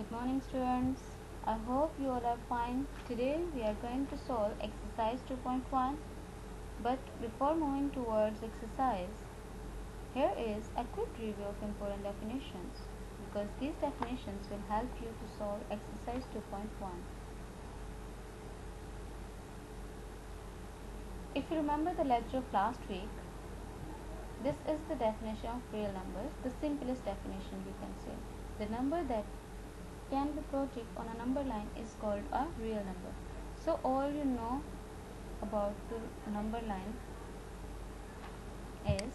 Good morning, students. I hope you all are fine. Today we are going to solve exercise 2.1. But before moving towards exercise, here is a quick review of important definitions because these definitions will help you to solve exercise 2.1. If you remember the lecture of last week, this is the definition of real numbers, the simplest definition we can say. The number that can be plotted on a number line is called a real number. So all you know about the number line is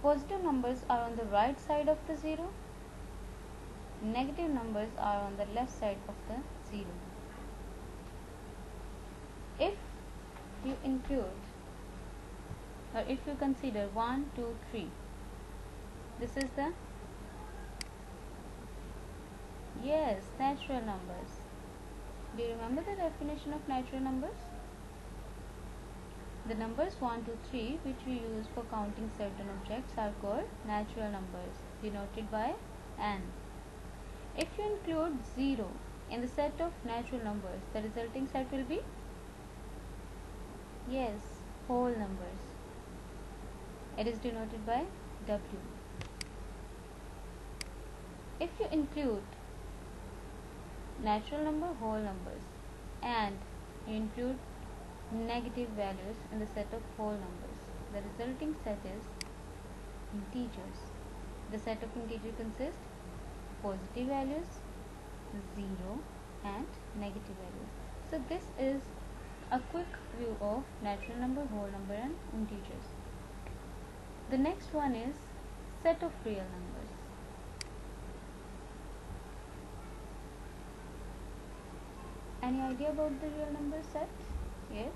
positive numbers are on the right side of the zero, negative numbers are on the left side of the zero. If you include or if you consider 1, 2, 3, this is the natural numbers. Do you remember the definition of natural numbers? The numbers 1, 2, 3 which we use for counting certain objects are called natural numbers, denoted by n. If you include 0 in the set of natural numbers, the resulting set will be whole numbers. It is denoted by W. If you include natural number, whole numbers, and you include negative values in the set of whole numbers, the resulting set is integers. The set of integer consists positive values, 0, and negative values. So this is a quick view of natural number, whole number, and integers. The next one is set of real numbers. Any idea about the real number set? Yes.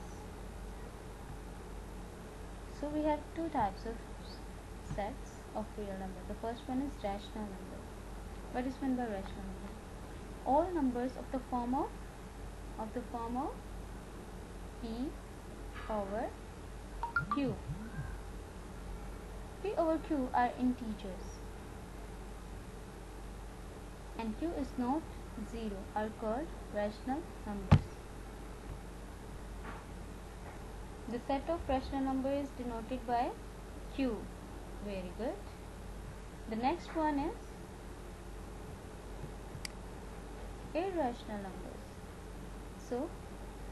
So we have two types of sets of real number. The first one is rational number. What is meant by rational number? All numbers of the form of p over q. P over q are integers, and q is not 0, are called rational numbers. The set of rational number is denoted by q. Very good. The next one is irrational numbers. So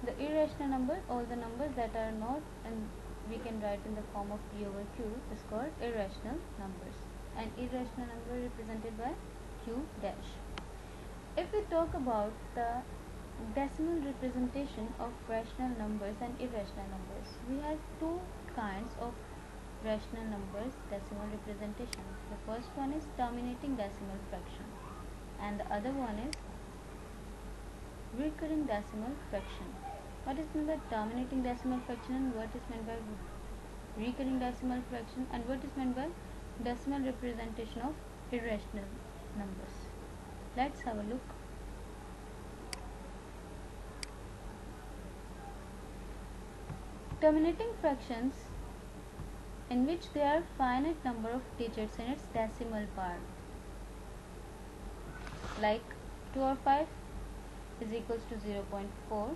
the irrational numbers, all the numbers that are not and we can write in the form of p over q, is called irrational numbers, and irrational number represented by q dash. If we talk about the decimal representation of rational numbers and irrational numbers, we have two kinds of rational numbers decimal representation. The first one is terminating decimal fraction, and the other one is recurring decimal fraction. What is meant by terminating decimal fraction, and what is meant by recurring decimal fraction, and what is meant by decimal representation of irrational numbers? Let's have a look. Terminating fractions in which there are finite number of digits in its decimal part, like 2 over 5 is equals to 0.4,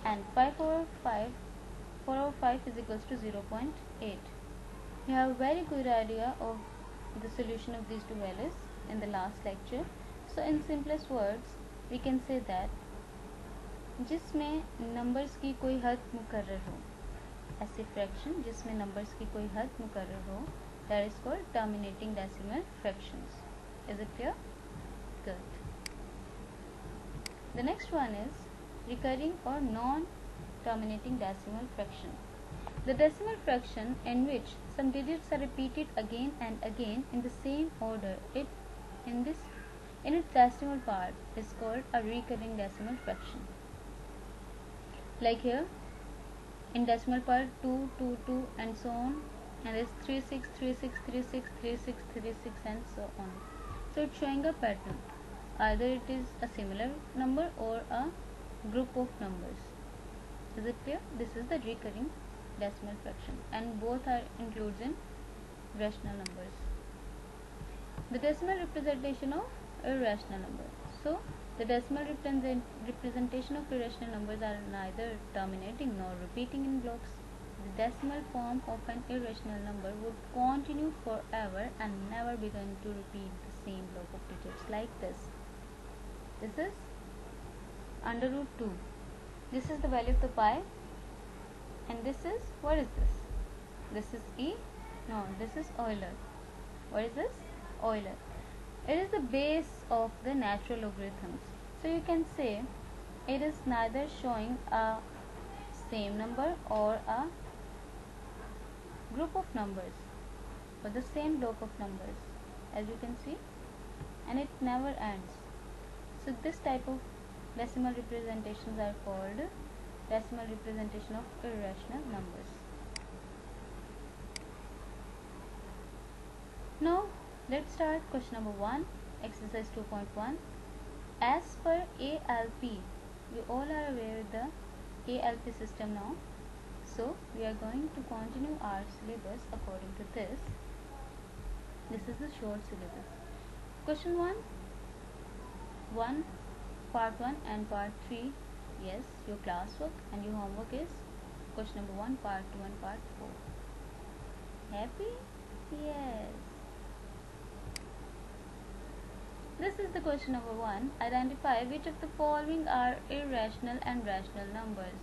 and 5 over 5, 4 over 5 is equals to 0.8. You have a very good idea of the solution of these two values in the last lecture. So in simplest words we can say that जिसमें numbers की कोई हद मुकर्रर हो, ऐसे fraction जिसमें numbers की कोई हद मुकर्रर हो, that is called terminating decimal fractions. Is it clear? Good. The next one is recurring or non-terminating decimal fraction. The decimal fraction in which some digits are repeated again and again in the same order in its decimal part is called a recurring decimal fraction. Like here, in decimal part 2, 2, 2 and so on, and there's 3, 6, 3, 6, 3, 6, 3, 6, 3, 6 and so on. So it's showing a pattern. Either it is a similar number or a group of numbers. Is it clear? This is the recurring decimal fraction, and both are included in rational numbers. The decimal representation of irrational numbers. So, the decimal representation of irrational numbers are neither terminating nor repeating in blocks. The decimal form of an irrational number would continue forever and never begin to repeat the same block of digits like this. This is under root 2. This is the value of the pi, and this is, what is this? This is E? No, this is Euler. What is this? Euler. It is the base of the natural logarithms. So you can say it is neither showing a same number or a group of numbers, but the same block of numbers, as you can see, and it never ends. So this type of decimal representations are called decimal representation of irrational numbers. Now let's start question number 1, exercise 2.1. As per ALP, we all are aware of the ALP system now. So we are going to continue our syllabus according to this. This is the short syllabus. Question 1, part 1 and part 3. Yes, your classwork and your homework is question number 1, part 2 and part 4. Happy? Yes. This is the question number 1. Identify which of the following are irrational and rational numbers.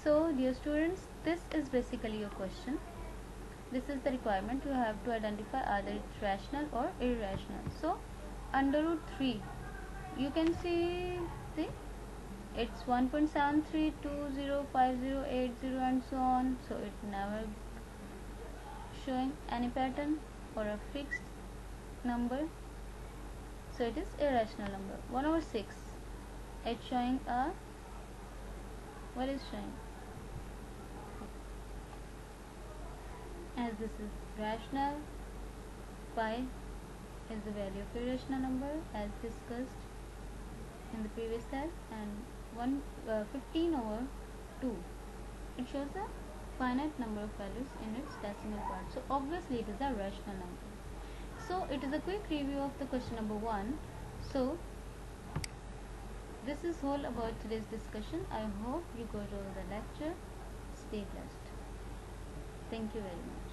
So, dear students, this is basically your question. This is the requirement. You have to identify either it's rational or irrational. So, under root 3, you can see it's 1.73205080 and so on. So, it never showing any pattern or a fixed number. So, it is irrational number. 1/6, it's showing a, what is showing? As this is rational, pi is the value of irrational number as discussed in the previous slide, and 15/2, it shows a finite number of values in its decimal part. So obviously it is a rational number. So it is a quick review of the question number 1. So this is all about today's discussion. I hope you got all the lecture. Stay blessed. Thank you very much.